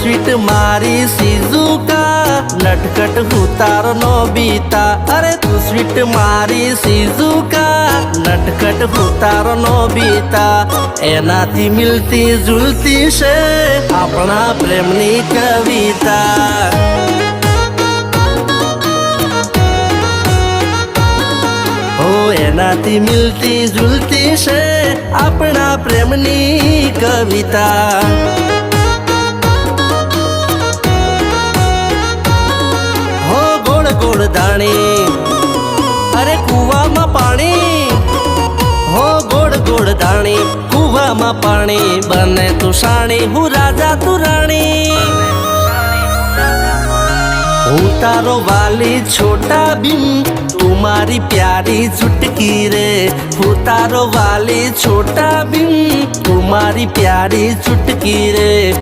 Sweet मारी Shizuka नटखट हूँ तारो नोबिता। अरे तू स्वीट मारी शिजुका नटखट हूँ तारो नोबिता। एनाथी मिलती जुलती छे अपना प्रेमनी कविता। एनाथी मिलती जुलती छे अपना प्रेमनी कविता। हो गोड़ गोड़ दाणी अरे कुआ में पानी। हो गोड़ गोड़ दाणी कुआ में पानी बने तू शाणी हूँ राजा तू राणी। हूँ तारो वाली छोटा भीम तुम्हारी प्यारी चुटकी रे। हूँ तारो वाली छोटा भीम तुम्हारी प्यारी चुटकी रे।